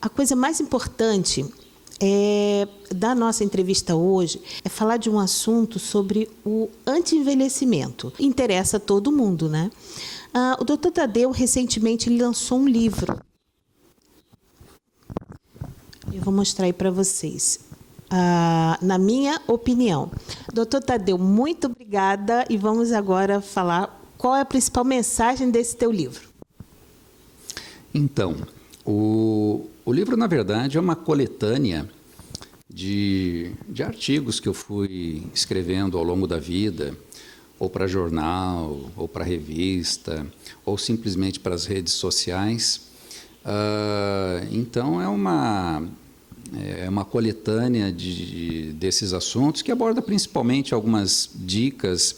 A coisa mais importante da nossa entrevista hoje é falar de um assunto sobre o anti-envelhecimento. Interessa a todo mundo, né? O Dr. Tadeu, recentemente, ele lançou um livro. Eu vou mostrar aí para vocês. Na minha opinião. Dr. Tadeu, muito obrigada e vamos agora falar qual é a principal mensagem desse teu livro. Então, o livro, na verdade, é uma coletânea de artigos que eu fui escrevendo ao longo da vida, ou para jornal, ou para revista, ou simplesmente para as redes sociais. Então, é uma coletânea desses assuntos que aborda principalmente algumas dicas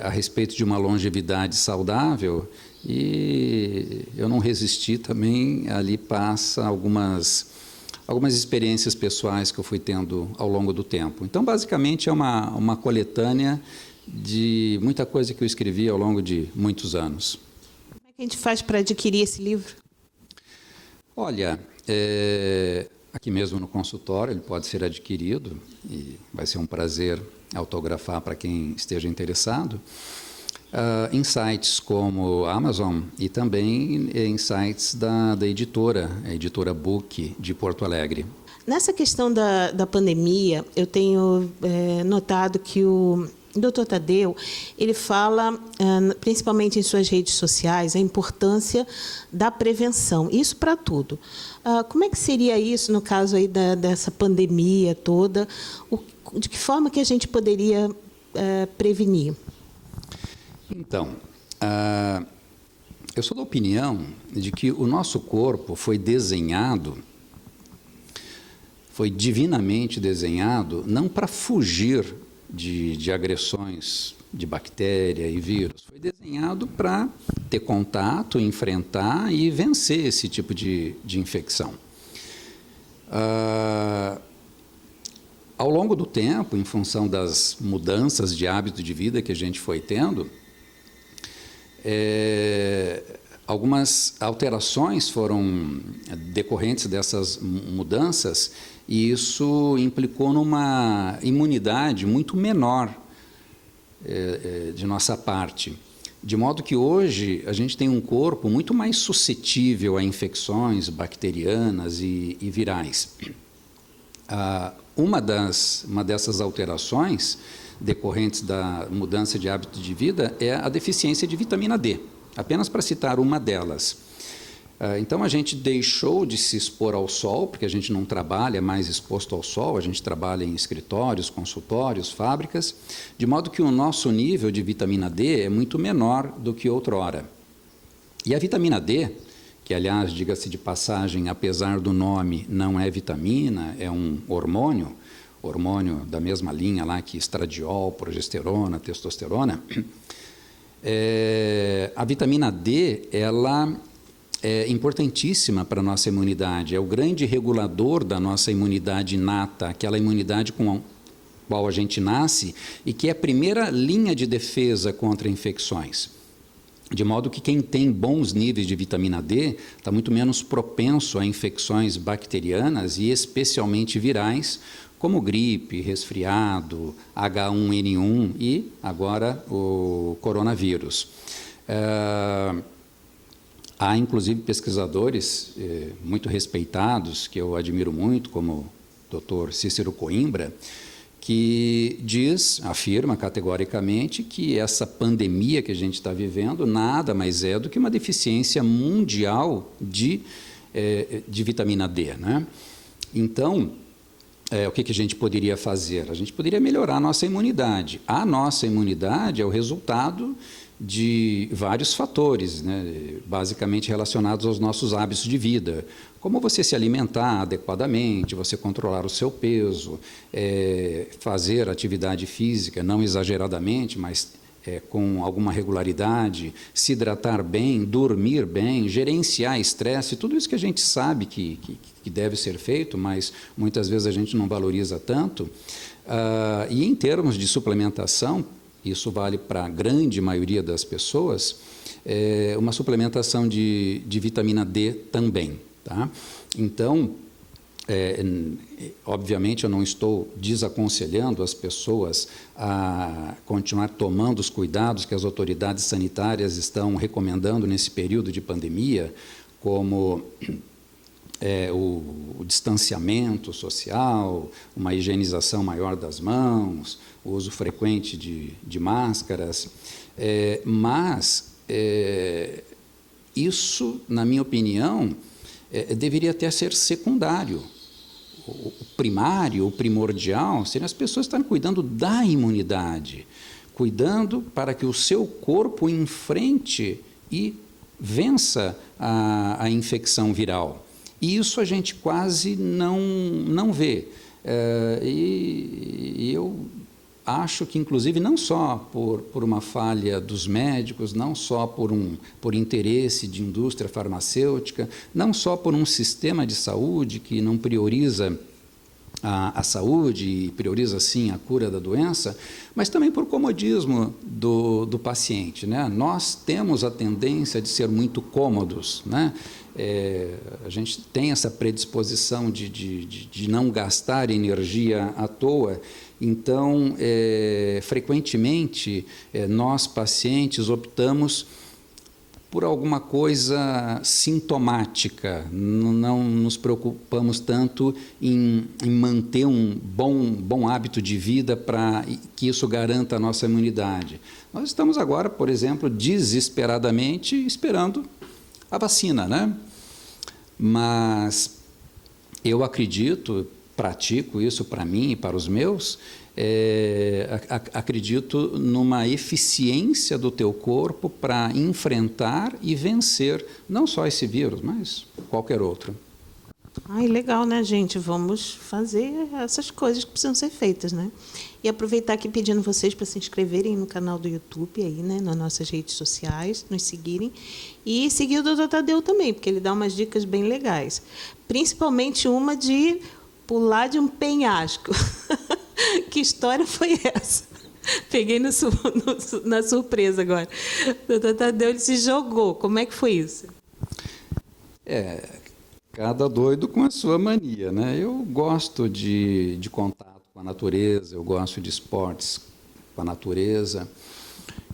a respeito de uma longevidade saudável. E eu não resisti também, ali passa algumas experiências pessoais que eu fui tendo ao longo do tempo. Então, basicamente, é uma coletânea de muita coisa que eu escrevi ao longo de muitos anos. Como é que a gente faz para adquirir esse livro? Olha, aqui mesmo no consultório ele pode ser adquirido e vai ser um prazer autografar para quem esteja interessado. Em sites como Amazon e também em sites da editora, a Editora Book de Porto Alegre. Nessa questão da pandemia, eu tenho notado que o Dr. Tadeu, ele fala, principalmente em suas redes sociais, a importância da prevenção, isso para tudo. Como é que seria isso no caso aí dessa pandemia toda? De que forma que a gente poderia prevenir? Então, eu sou da opinião de que o nosso corpo foi divinamente desenhado, não para fugir de agressões de bactéria e vírus, foi desenhado para ter contato, enfrentar e vencer esse tipo de infecção. Ao longo do tempo, em função das mudanças de hábito de vida que a gente foi tendo, algumas alterações foram decorrentes dessas mudanças e isso implicou numa imunidade muito menor de nossa parte. De modo que hoje a gente tem um corpo muito mais suscetível a infecções bacterianas e virais. Uma dessas alterações decorrentes da mudança de hábito de vida é a deficiência de vitamina D, apenas para citar uma delas. Então, a gente deixou de se expor ao sol, porque a gente não trabalha mais exposto ao sol, a gente trabalha em escritórios, consultórios, fábricas, de modo que o nosso nível de vitamina D é muito menor do que outrora. E a vitamina D, que, aliás, diga-se de passagem, apesar do nome, não é vitamina, é um hormônio da mesma linha lá que estradiol, progesterona, testosterona. A vitamina D, ela é importantíssima para a nossa imunidade, é o grande regulador da nossa imunidade inata, aquela imunidade com a qual a gente nasce e que é a primeira linha de defesa contra infecções. De modo que quem tem bons níveis de vitamina D está muito menos propenso a infecções bacterianas e especialmente virais, como gripe, resfriado, H1N1 e agora o coronavírus. Há, inclusive, pesquisadores muito respeitados, que eu admiro muito, como o Dr. Cícero Coimbra, que afirma categoricamente que essa pandemia que a gente está vivendo nada mais é do que uma deficiência mundial de vitamina D, né? Então, o que a gente poderia fazer? A gente poderia melhorar a nossa imunidade. A nossa imunidade é o resultado de vários fatores, né, basicamente relacionados aos nossos hábitos de vida, como você se alimentar adequadamente, você controlar o seu peso, fazer atividade física, não exageradamente, mas com alguma regularidade, se hidratar bem, dormir bem, gerenciar estresse, tudo isso que a gente sabe que deve ser feito, mas muitas vezes a gente não valoriza tanto. E em termos de suplementação, isso vale para a grande maioria das pessoas, uma suplementação de vitamina D também. tá? Então, obviamente, eu não estou desaconselhando as pessoas a continuar tomando os cuidados que as autoridades sanitárias estão recomendando nesse período de pandemia, como o distanciamento social, uma higienização maior das mãos, o uso frequente de máscaras, mas isso, na minha opinião, deveria até ser secundário. O primário, o primordial, seriam as pessoas estarem cuidando da imunidade, cuidando para que o seu corpo enfrente e vença a infecção viral. E isso a gente quase não vê. E eu acho que, inclusive, não só por uma falha dos médicos, não só por interesse de indústria farmacêutica, não só por um sistema de saúde que não prioriza a saúde e prioriza, sim, a cura da doença, mas também por comodismo do paciente, né? Nós temos a tendência de ser muito cômodos, né? A gente tem essa predisposição de não gastar energia à toa. Então, frequentemente, nós, pacientes, optamos por alguma coisa sintomática, não nos preocupamos tanto em manter um bom hábito de vida para que isso garanta a nossa imunidade. Nós estamos agora, por exemplo, desesperadamente esperando a vacina, né? Mas eu acredito, pratico isso para mim e para os meus, acredito numa eficiência do teu corpo para enfrentar e vencer não só esse vírus, mas qualquer outro. Ai, legal, né, gente? Vamos fazer essas coisas que precisam ser feitas, né? E aproveitar aqui pedindo vocês para se inscreverem no canal do YouTube, aí, né, nas nossas redes sociais, nos seguirem. E seguir o Dr. Tadeu também, porque ele dá umas dicas bem legais. Principalmente uma de pular de um penhasco. Que história foi essa? Peguei na surpresa agora. O Dr. Tadeu, ele se jogou. Como é que foi isso? Cada doido com a sua mania, né? Eu gosto de contato com a natureza, eu gosto de esportes com a natureza.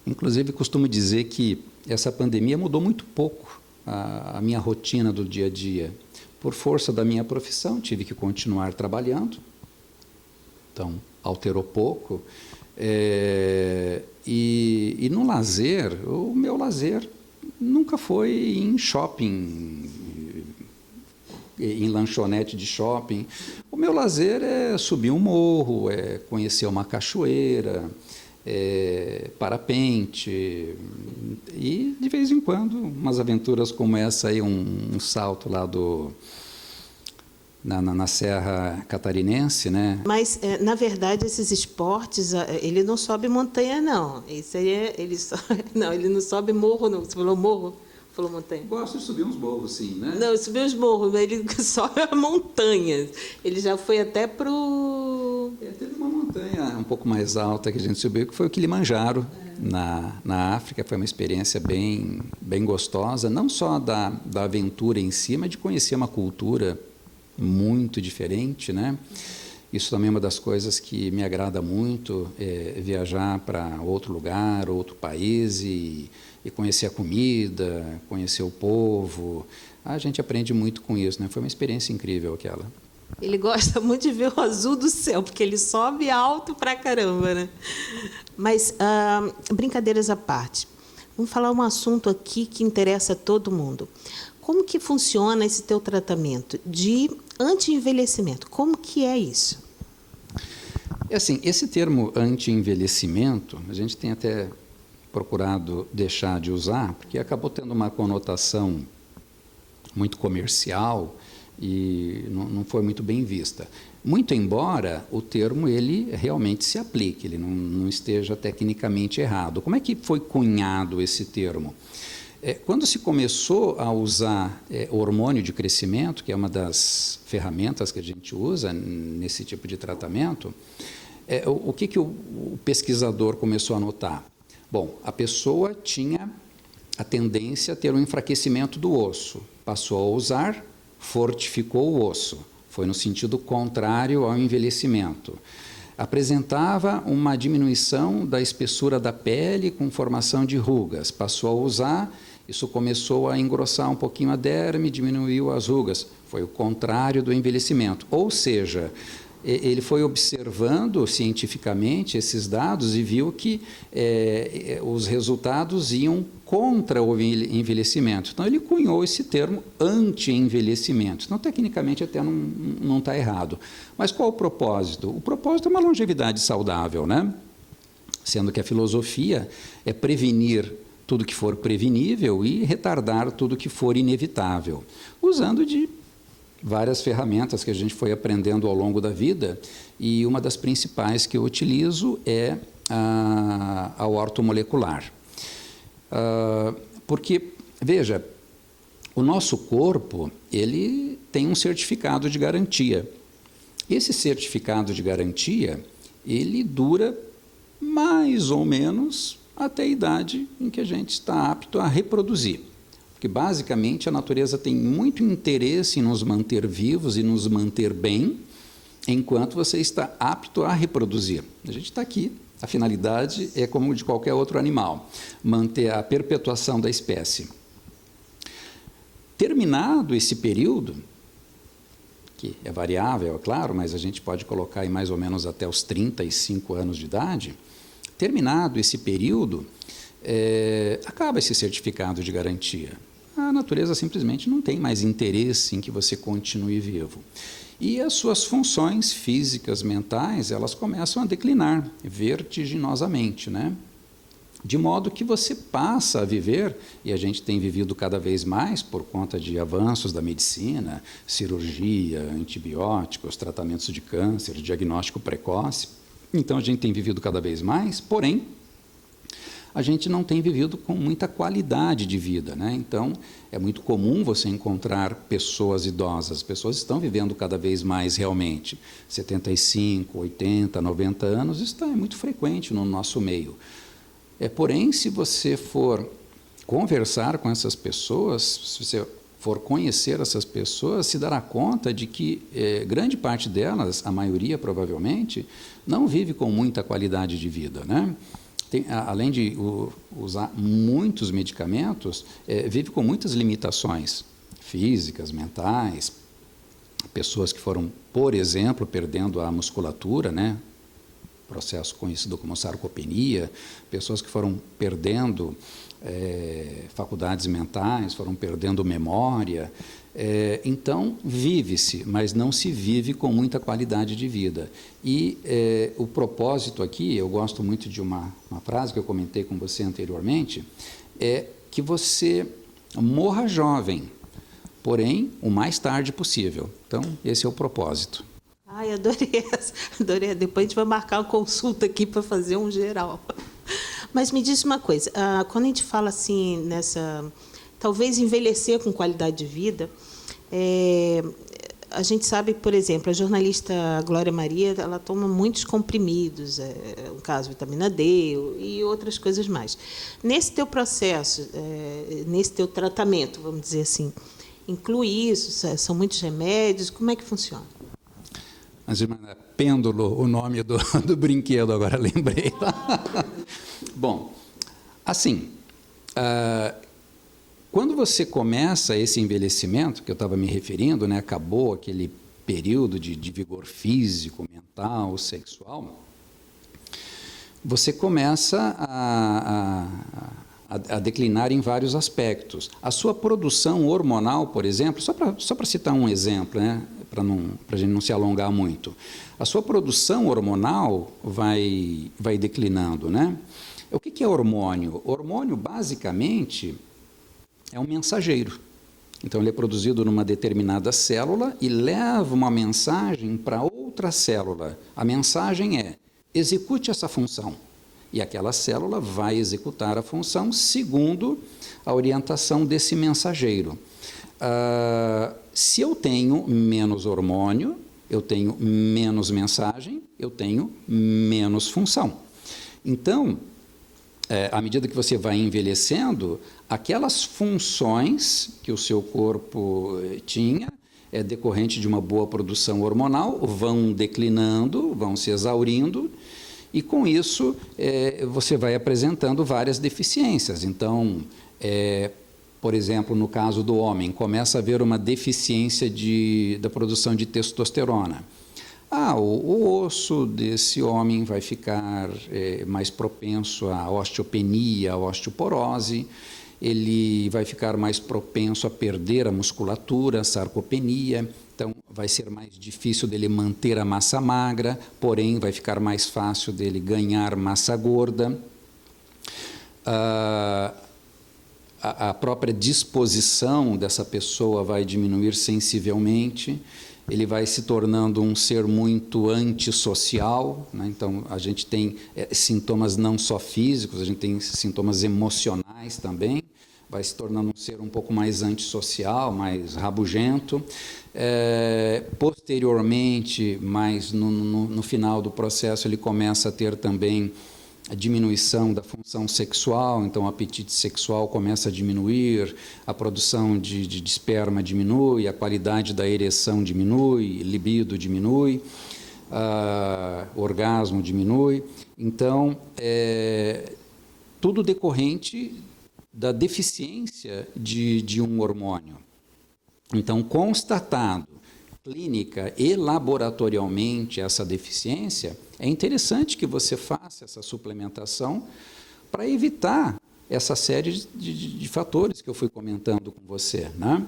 Inclusive, costumo dizer que essa pandemia mudou muito pouco a minha rotina do dia a dia. Por força da minha profissão, tive que continuar trabalhando. Então, alterou pouco. E no lazer, o meu lazer nunca foi em shopping, em lanchonete de shopping. O meu lazer é subir um morro, é conhecer uma cachoeira, parapente e, de vez em quando, umas aventuras como essa aí, um salto lá na Serra Catarinense, né? Mas, na verdade, esses esportes, ele não sobe montanha, não. Isso aí não, ele não sobe morro, não. Você falou morro? Falou montanha? Gosto de subir uns morros, sim, né? Não, subir os morros, ele sobe montanhas. Ele já foi até para o... Teve uma montanha um pouco mais alta que a gente subiu, que foi o Kilimanjaro, na África. Foi uma experiência bem gostosa, não só da aventura em si, mas de conhecer uma cultura muito diferente, né? Isso também é uma das coisas que me agrada muito, viajar para outro lugar, outro país e conhecer a comida, conhecer o povo. A gente aprende muito com isso, né? Foi uma experiência incrível aquela. Ele gosta muito de ver o azul do céu, porque ele sobe alto pra caramba, né? Mas, brincadeiras à parte, vamos falar um assunto aqui que interessa a todo mundo. Como que funciona esse teu tratamento de anti-envelhecimento? Como que é isso? Assim, esse termo anti-envelhecimento, a gente tem até procurado deixar de usar, porque acabou tendo uma conotação muito comercial e não foi muito bem vista. Muito embora o termo ele realmente se aplique, ele não esteja tecnicamente errado. Como é que foi cunhado esse termo? Quando se começou a usar hormônio de crescimento, que é uma das ferramentas que a gente usa nesse tipo de tratamento, o que o pesquisador começou a notar? Bom, a pessoa tinha a tendência a ter um enfraquecimento do osso, passou a usar fortificou o osso, foi no sentido contrário ao envelhecimento. Apresentava uma diminuição da espessura da pele com formação de rugas. Passou a usar, isso começou a engrossar um pouquinho a derme, diminuiu as rugas. Foi o contrário do envelhecimento. Ou seja, ele foi observando cientificamente esses dados e viu que os resultados iam contra o envelhecimento. Então, ele cunhou esse termo anti-envelhecimento. Então, tecnicamente, até não está errado. Mas qual o propósito? O propósito é uma longevidade saudável, né? Sendo que a filosofia é prevenir tudo que for prevenível e retardar tudo que for inevitável, usando de várias ferramentas que a gente foi aprendendo ao longo da vida, e uma das principais que eu utilizo é a ortomolecular. Porque, veja, o nosso corpo, ele tem um certificado de garantia. Esse certificado de garantia, ele dura mais ou menos até a idade em que a gente está apto a reproduzir. Porque, basicamente, a natureza tem muito interesse em nos manter vivos e nos manter bem, enquanto você está apto a reproduzir. A gente está aqui, a finalidade é como de qualquer outro animal, manter a perpetuação da espécie. Terminado esse período, que é variável, é claro, mas a gente pode colocar aí mais ou menos até os 35 anos de idade, terminado esse período, acaba esse certificado de garantia. A natureza simplesmente não tem mais interesse em que você continue vivo. E as suas funções físicas, mentais, elas começam a declinar vertiginosamente, né? De modo que você passa a viver, e a gente tem vivido cada vez mais por conta de avanços da medicina, cirurgia, antibióticos, tratamentos de câncer, diagnóstico precoce. Então, a gente tem vivido cada vez mais, porém, a gente não tem vivido com muita qualidade de vida, né? Então, é muito comum você encontrar pessoas idosas. As pessoas estão vivendo cada vez mais realmente. 75, 80, 90 anos, isso é muito frequente no nosso meio. Porém, se você for conversar com essas pessoas, se você for conhecer essas pessoas, se dará conta de que grande parte delas, a maioria provavelmente, não vive com muita qualidade de vida, né? Além de usar muitos medicamentos, vive com muitas limitações físicas, mentais. Pessoas que foram, por exemplo, perdendo a musculatura, né? Processo conhecido como sarcopenia, pessoas que foram perdendo faculdades mentais, foram perdendo memória. Então, vive-se, mas não se vive com muita qualidade de vida. E o propósito aqui, eu gosto muito de uma frase que eu comentei com você anteriormente, é que você morra jovem, porém, o mais tarde possível. Então, esse é o propósito. Ai, adorei essa. Adorei. Depois a gente vai marcar uma consulta aqui para fazer um geral. Mas me diz uma coisa, quando a gente fala assim, talvez envelhecer com qualidade de vida, a gente sabe, por exemplo, a jornalista Glória Maria, ela toma muitos comprimidos, no caso, vitamina D e outras coisas mais. Nesse teu processo, nesse teu tratamento, vamos dizer assim, inclui isso? São muitos remédios? Como é que funciona? Mas, pêndulo, o nome do brinquedo, agora lembrei. Bom, assim, quando você começa esse envelhecimento, que eu estava me referindo, né, acabou aquele período de vigor físico, mental, sexual, você começa a declinar em vários aspectos. A sua produção hormonal, por exemplo, só para citar um exemplo, né, para a gente não se alongar muito, a sua produção hormonal vai declinando, né? O que é hormônio? Hormônio, basicamente, é um mensageiro. Então, ele é produzido numa determinada célula e leva uma mensagem para outra célula. A mensagem é: execute essa função. E aquela célula vai executar a função segundo a orientação desse mensageiro. Se eu tenho menos hormônio, eu tenho menos mensagem, eu tenho menos função. Então, à medida que você vai envelhecendo, aquelas funções que o seu corpo tinha, decorrente de uma boa produção hormonal, vão declinando, vão se exaurindo, e com isso você vai apresentando várias deficiências. Então, por exemplo, no caso do homem, começa a haver uma deficiência da produção de testosterona. O osso desse homem vai ficar mais propenso à osteopenia, à osteoporose, ele vai ficar mais propenso a perder a musculatura, a sarcopenia, então vai ser mais difícil dele manter a massa magra, porém vai ficar mais fácil dele ganhar massa gorda. A própria disposição dessa pessoa vai diminuir sensivelmente, ele vai se tornando um ser muito antissocial, né? Então a gente tem sintomas não só físicos, a gente tem sintomas emocionais também, vai se tornando um ser um pouco mais antissocial, mais rabugento. Posteriormente, mais no final do processo, ele começa a ter também a diminuição da função sexual, então o apetite sexual começa a diminuir, a produção de esperma diminui, a qualidade da ereção diminui, libido diminui, o orgasmo diminui. Então, tudo decorrente da deficiência de um hormônio. Então, constatado clínica e laboratorialmente essa deficiência, é interessante que você faça essa suplementação para evitar essa série de fatores que eu fui comentando com você, né?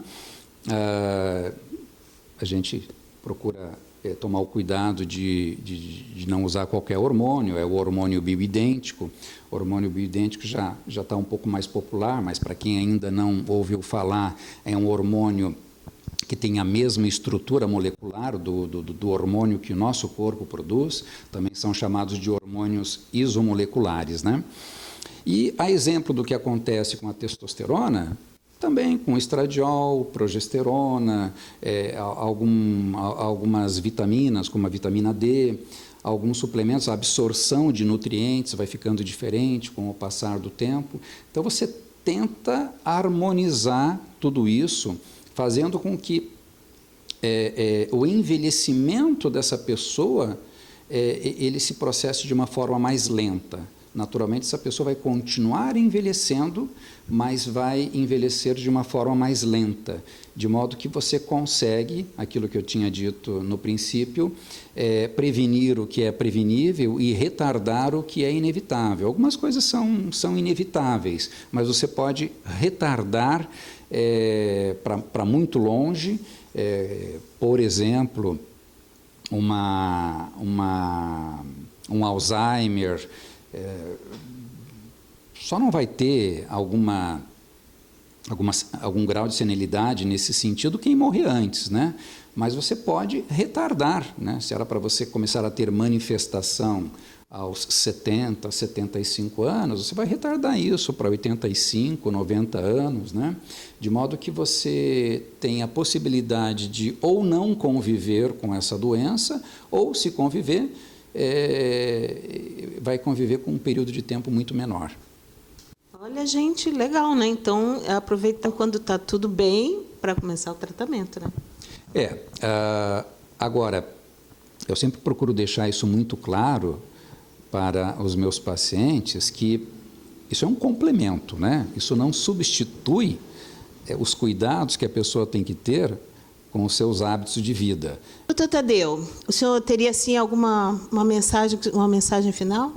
A gente procura tomar o cuidado de não usar qualquer hormônio, é o hormônio bioidêntico. O hormônio bioidêntico já está um pouco mais popular, mas para quem ainda não ouviu falar, é um hormônio que tem a mesma estrutura molecular do hormônio que o nosso corpo produz, também são chamados de hormônios isomoleculares, né? E a exemplo do que acontece com a testosterona, também com estradiol, progesterona, algumas vitaminas, como a vitamina D, alguns suplementos, a absorção de nutrientes vai ficando diferente com o passar do tempo. Então, você tenta harmonizar tudo isso, fazendo com que o envelhecimento dessa pessoa ele se processe de uma forma mais lenta. Naturalmente, essa pessoa vai continuar envelhecendo, mas vai envelhecer de uma forma mais lenta, de modo que você consegue, aquilo que eu tinha dito no princípio, prevenir o que é prevenível e retardar o que é inevitável. Algumas coisas são inevitáveis, mas você pode retardar para muito longe, por exemplo, um Alzheimer. Só não vai ter algum grau de senilidade nesse sentido quem morrer antes, né? Mas você pode retardar, né? Se era para você começar a ter manifestação aos 70, 75 anos, você vai retardar isso para 85, 90 anos, né? De modo que você tem a possibilidade de ou não conviver com essa doença, ou se conviver, vai conviver com um período de tempo muito menor. Olha, gente, legal, né? Então, aproveita quando está tudo bem para começar o tratamento, né? Agora, eu sempre procuro deixar isso muito claro para os meus pacientes, que isso é um complemento, né? Isso não substitui os cuidados que a pessoa tem que ter com os seus hábitos de vida. Doutor Tadeu, o senhor teria, assim, uma mensagem final?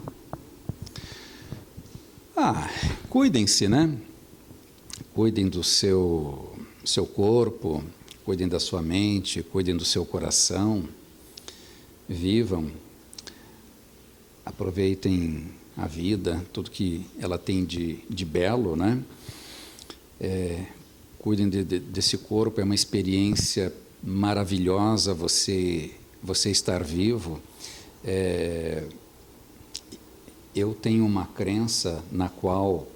Cuidem-se, né? Cuidem do seu corpo, cuidem da sua mente, cuidem do seu coração, vivam, aproveitem a vida, tudo que ela tem de belo, né? Cuidem desse corpo, é uma experiência maravilhosa você estar vivo. Eu tenho uma crença na qual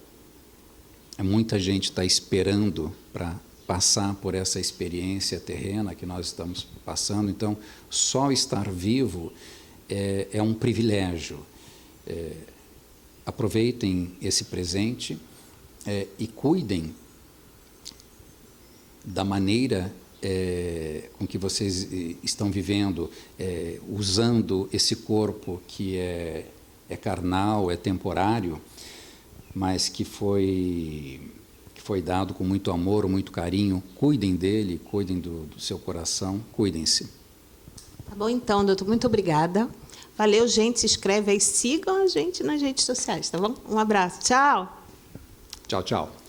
muita gente está esperando para passar por essa experiência terrena que nós estamos passando. Então, só estar vivo é um privilégio. Aproveitem esse presente e cuidem da maneira com que vocês estão vivendo, usando esse corpo que é carnal, é temporário, mas que foi dado com muito amor, muito carinho. Cuidem dele, cuidem do seu coração, cuidem-se. Tá bom, então, doutor, muito obrigada. Valeu, gente, se inscreve aí, sigam a gente nas redes sociais, tá bom? Um abraço, tchau. Tchau, tchau.